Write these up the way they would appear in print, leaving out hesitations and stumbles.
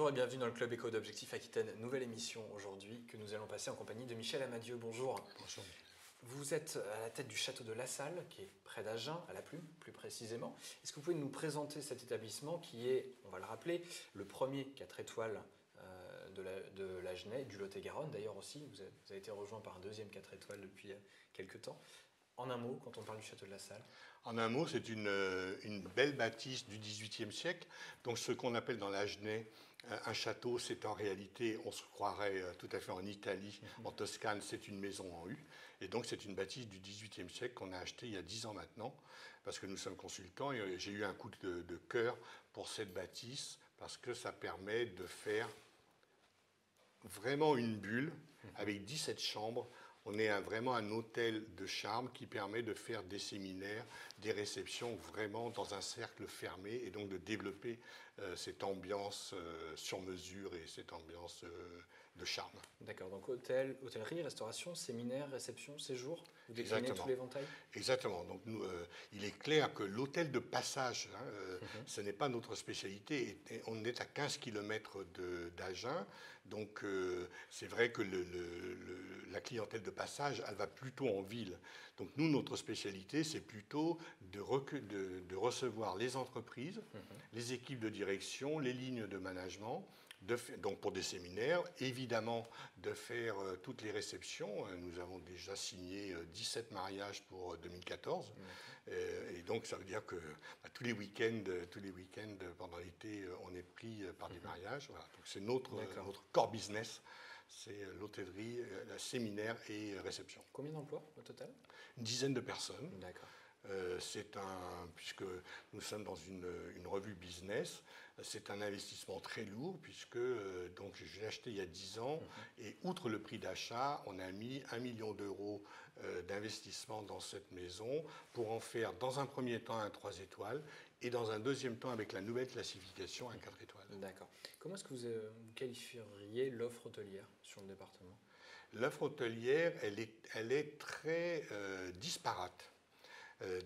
Bonjour et bienvenue dans le Club Éco d'Objectif Aquitaine. Nouvelle émission aujourd'hui que nous allons passer en compagnie de Michel Amadieu. Bonjour. Bonjour. Vous êtes à la tête du château de La Salle, qui est près d'Agen, à la Plume, plus précisément. Est-ce que vous pouvez nous présenter cet établissement qui est, on va le rappeler, le premier 4 étoiles de l'Agenais, du Lot-et-Garonne d'ailleurs aussi. Vous avez été rejoint par un deuxième 4 étoiles depuis quelques temps. En un mot, quand on parle du château de La Salle. En un mot, c'est une belle bâtisse du XVIIIe siècle. Donc ce qu'on appelle dans l'Agenais un château, c'est en réalité, on se croirait tout à fait en Italie, en Toscane, c'est une maison en U. Et donc c'est une bâtisse du XVIIIe siècle qu'on a achetée il y a 10 ans maintenant, parce que nous sommes consultants et j'ai eu un coup de cœur pour cette bâtisse, parce que ça permet de faire vraiment une bulle avec 17 chambres. On est vraiment un hôtel de charme qui permet de faire des séminaires, des réceptions vraiment dans un cercle fermé et donc de développer cette ambiance sur mesure et cette ambiance de charme. D'accord, donc hôtellerie, restauration, séminaire, réception, séjour, vous déclinez tout l'éventail ? Exactement. Donc nous, il est clair que l'hôtel de passage, ce n'est pas notre spécialité. Et on est à 15 km d'Agen, donc c'est vrai que la clientèle de passage, elle va plutôt en ville. Donc nous, notre spécialité, c'est plutôt de recevoir les entreprises, les équipes de direction, les lignes de management, donc pour des séminaires, évidemment de faire toutes les réceptions. Nous avons déjà signé 17 mariages pour 2014. Et donc ça veut dire que tous les week-ends pendant l'été, on est pris par des mariages. Voilà. Donc c'est notre core business. C'est l'hôtellerie, la séminaire et réception. Combien d'emplois au total ? Une dizaine de personnes. D'accord. Puisque nous sommes dans une revue business, c'est un investissement très lourd, puisque donc je l'ai acheté il y a 10 ans, et outre le prix d'achat, on a mis 1 million d'euros d'investissement dans cette maison pour en faire dans un premier temps un 3 étoiles et dans un deuxième temps avec la nouvelle classification un 4 étoiles. D'accord. Comment est-ce que vous qualifieriez l'offre hôtelière sur le département ? L'offre hôtelière, elle est très disparate.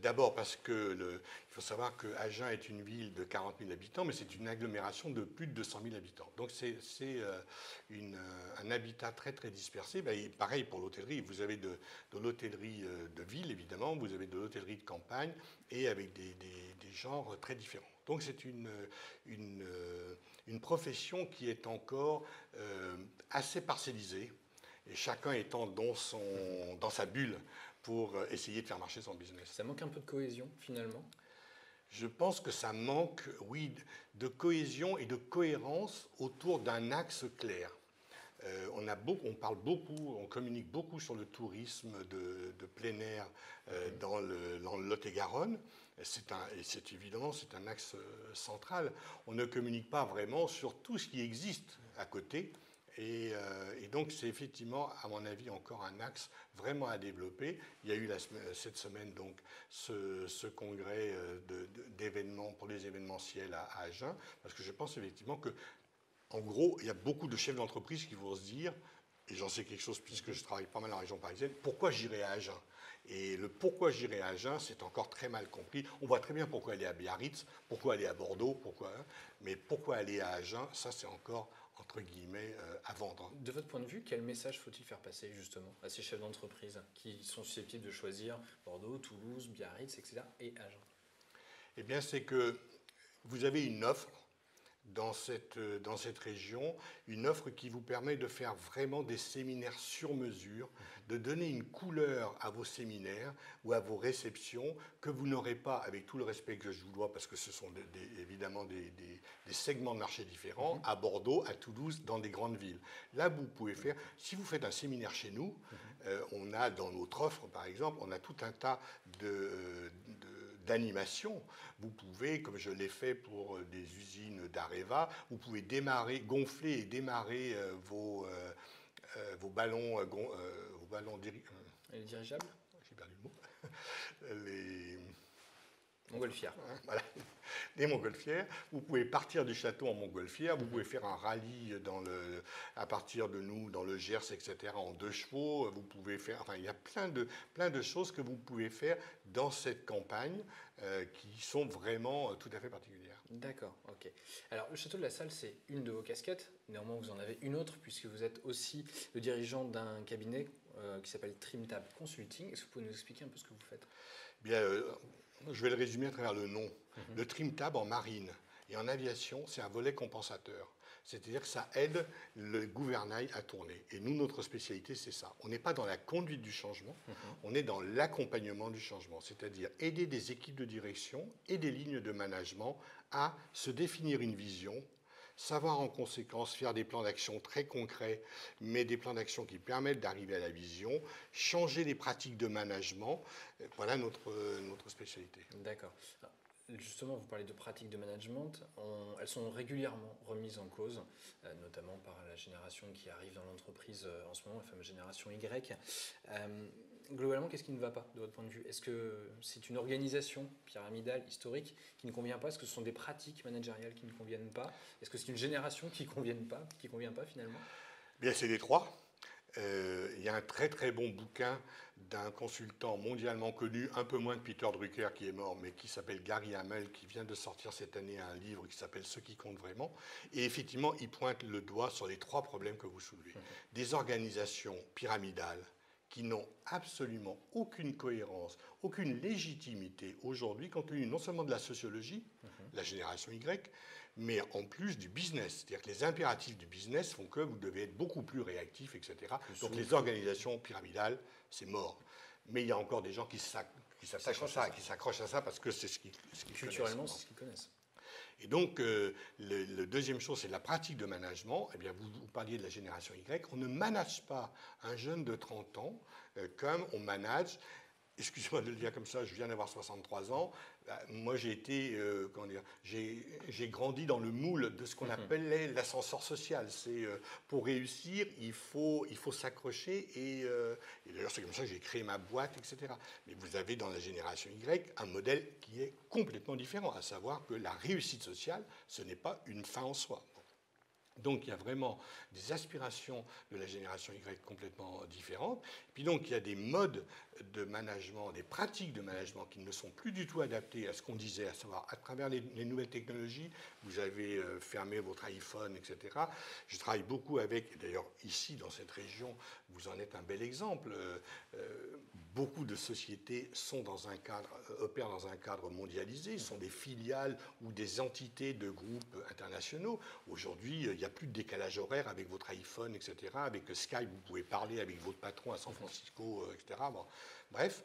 D'abord parce que il faut savoir que Agen est une ville de 40 000 habitants, mais c'est une agglomération de plus de 200 000 habitants. Donc c'est un habitat très très dispersé. Et pareil pour l'hôtellerie. Vous avez de l'hôtellerie de ville, évidemment, vous avez de l'hôtellerie de campagne, et avec des genres très différents. Donc c'est une profession qui est encore assez parcellisée, et chacun étant dans sa bulle pour essayer de faire marcher son business. Ça manque un peu de cohésion, finalement ? Je pense que ça manque, oui, de cohésion et de cohérence autour d'un axe clair. On parle beaucoup, on communique beaucoup sur le tourisme de plein air dans le Lot-et-Garonne. C'est évidemment, c'est un axe central. On ne communique pas vraiment sur tout ce qui existe à côté. Et donc c'est effectivement, à mon avis, encore un axe vraiment à développer. Il y a eu cette semaine donc ce congrès d'événements pour les événementiels à Agen, parce que je pense effectivement que, en gros, il y a beaucoup de chefs d'entreprise qui vont se dire, et j'en sais quelque chose puisque je travaille pas mal en région parisienne, pourquoi j'irai à Agen ? Et le pourquoi j'irai à Agen, c'est encore très mal compris. On voit très bien pourquoi aller à Biarritz, pourquoi aller à Bordeaux, mais pourquoi aller à Agen, ça c'est encore, entre guillemets, à vendre. De votre point de vue, quel message faut-il faire passer justement à ces chefs d'entreprise qui sont susceptibles de choisir Bordeaux, Toulouse, Biarritz, etc. et Agen ? Eh bien, c'est que vous avez une offre dans cette région, une offre qui vous permet de faire vraiment des séminaires sur mesure, de donner une couleur à vos séminaires ou à vos réceptions que vous n'aurez pas, avec tout le respect que je vous dois, parce que ce sont évidemment des segments de marché différents, à Bordeaux, à Toulouse, dans des grandes villes. Là, vous pouvez faire, si vous faites un séminaire chez nous, on a dans notre offre, par exemple, on a tout un tas d'animation. Vous pouvez, comme je l'ai fait pour des usines d'Areva, vous pouvez gonfler et démarrer vos ballons, Les dirigeables ? j'ai perdu le mot. Montgolfière. Voilà, des montgolfières. Vous pouvez partir du château en montgolfière, vous pouvez faire un rallye à partir de nous dans le Gers, etc., en 2 chevaux. Vous pouvez faire, enfin, il y a plein de choses que vous pouvez faire dans cette campagne qui sont vraiment tout à fait particulières. D'accord, ok. Alors, le château de la Salle, c'est une de vos casquettes. Néanmoins, vous en avez une autre, puisque vous êtes aussi le dirigeant d'un cabinet qui s'appelle TrimTab Consulting. Est-ce que vous pouvez nous expliquer un peu ce que vous faites? Bien, je vais le résumer à travers le nom. Le TrimTab en marine et en aviation, c'est un volet compensateur. C'est-à-dire que ça aide le gouvernail à tourner. Et nous, notre spécialité, c'est ça. On n'est pas dans la conduite du changement, on est dans l'accompagnement du changement. C'est-à-dire aider des équipes de direction et des lignes de management à se définir une vision, savoir en conséquence faire des plans d'action très concrets, mais des plans d'action qui permettent d'arriver à la vision, changer les pratiques de management. Voilà notre spécialité. D'accord. Justement, vous parlez de pratiques de management. Elles sont régulièrement remises en cause, notamment par la génération qui arrive dans l'entreprise en ce moment, la fameuse génération Y. Globalement, qu'est-ce qui ne va pas de votre point de vue? Est-ce que c'est une organisation pyramidale, historique, qui ne convient pas? Est-ce que ce sont des pratiques managériales qui ne conviennent pas? Est-ce que c'est une génération qui ne convient pas finalement? Bien, c'est les trois. Il y a un très très bon bouquin d'un consultant mondialement connu, un peu moins que Peter Drucker qui est mort, mais qui s'appelle Gary Hamel, qui vient de sortir cette année un livre qui s'appelle Ce qui compte vraiment. Et effectivement, il pointe le doigt sur les 3 problèmes que vous soulevez. Des organisations pyramidales qui n'ont absolument aucune cohérence, aucune légitimité aujourd'hui, compte tenu non seulement de la sociologie, la génération Y, mais en plus du business. C'est-à-dire que les impératifs du business font que vous devez être beaucoup plus réactif, etc. Donc les organisations pyramidales, c'est mort. Mais il y a encore des gens qui s'accrochent à ça parce que c'est ce qu'ils culturellement, c'est ce qu'ils connaissent. Et donc, le deuxième chose, c'est la pratique de management. Eh bien, vous parliez de la génération Y. On ne manage pas un jeune de 30 ans comme on manage. Excusez-moi de le dire comme ça, je viens d'avoir 63 ans. Moi, j'ai grandi dans le moule de ce qu'on appelait l'ascenseur social. C'est pour réussir, il faut s'accrocher et d'ailleurs, c'est comme ça que j'ai créé ma boîte, etc. Mais vous avez dans la génération Y un modèle qui est complètement différent, à savoir que la réussite sociale, ce n'est pas une fin en soi. Donc il y a vraiment des aspirations de la génération Y complètement différentes. Puis donc il y a des modes de management, des pratiques de management qui ne sont plus du tout adaptées à ce qu'on disait, à savoir à travers les nouvelles technologies, vous avez fermé votre iPhone, etc. Je travaille beaucoup avec, d'ailleurs ici dans cette région, vous en êtes un bel exemple. Beaucoup de sociétés opèrent dans un cadre mondialisé, sont des filiales ou des entités de groupes internationaux. Aujourd'hui, il n'y a plus de décalage horaire avec votre iPhone, etc. Avec Skype, vous pouvez parler avec votre patron à San Francisco, etc. Bon. Bref,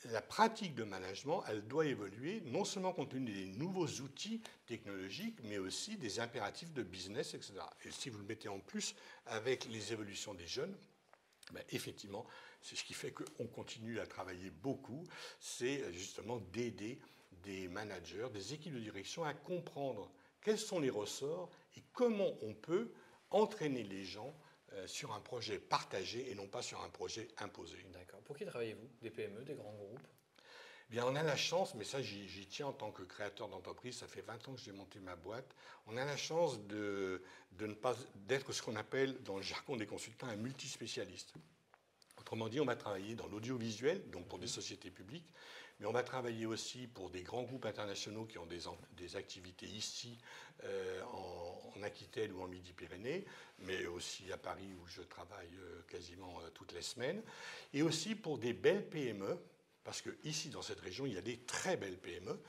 la pratique de management, elle doit évoluer, non seulement compte tenu des nouveaux outils technologiques, mais aussi des impératifs de business, etc. Et si vous le mettez en plus avec les évolutions des jeunes, ben effectivement, c'est ce qui fait qu'on continue à travailler beaucoup, c'est justement d'aider des managers, des équipes de direction à comprendre quels sont les ressorts et comment on peut entraîner les gens sur un projet partagé et non pas sur un projet imposé. D'accord. Pour qui travaillez-vous? Des PME, des grands groupes? Bien, on a la chance, mais ça j'y tiens en tant que créateur d'entreprise, ça fait 20 ans que j'ai monté ma boîte, on a la chance d'être ce qu'on appelle dans le jargon des consultants un multispécialiste. Autrement dit, on va travailler dans l'audiovisuel, donc pour des sociétés publiques, mais on va travailler aussi pour des grands groupes internationaux qui ont des activités ici, en Aquitaine ou en Midi-Pyrénées, mais aussi à Paris où je travaille quasiment toutes les semaines, et aussi pour des belles PME, parce qu'ici, dans cette région, il y a des très belles PME,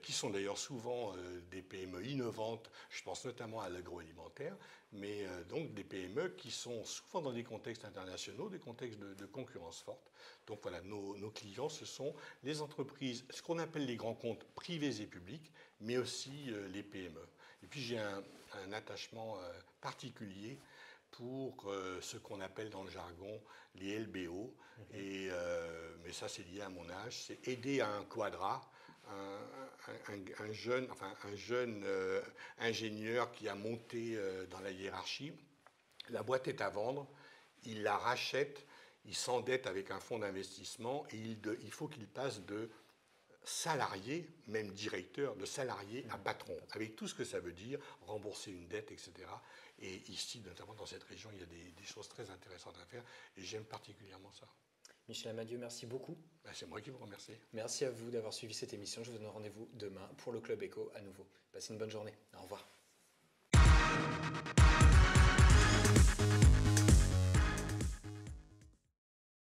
qui sont d'ailleurs souvent des PME innovantes, je pense notamment à l'agroalimentaire, mais donc des PME qui sont souvent dans des contextes internationaux, des contextes de concurrence forte. Donc voilà, nos clients, ce sont les entreprises, ce qu'on appelle les grands comptes privés et publics, mais aussi les PME. Et puis j'ai un attachement particulier pour ce qu'on appelle dans le jargon les LBO. Mais ça, c'est lié à mon âge. C'est aider à un quadra, un jeune ingénieur qui a monté dans la hiérarchie. La boîte est à vendre, il la rachète, il s'endette avec un fonds d'investissement et il faut qu'il passe de salarié, même directeur, de salarié à patron, avec tout ce que ça veut dire, rembourser une dette, etc. Et ici, notamment dans cette région, il y a des choses très intéressantes à faire, et j'aime particulièrement ça. Michel Amadieu, merci beaucoup. Ben, c'est moi qui vous remercie. Merci à vous d'avoir suivi cette émission. Je vous donne rendez-vous demain pour le Club Éco à nouveau. Passez une bonne journée. Au revoir.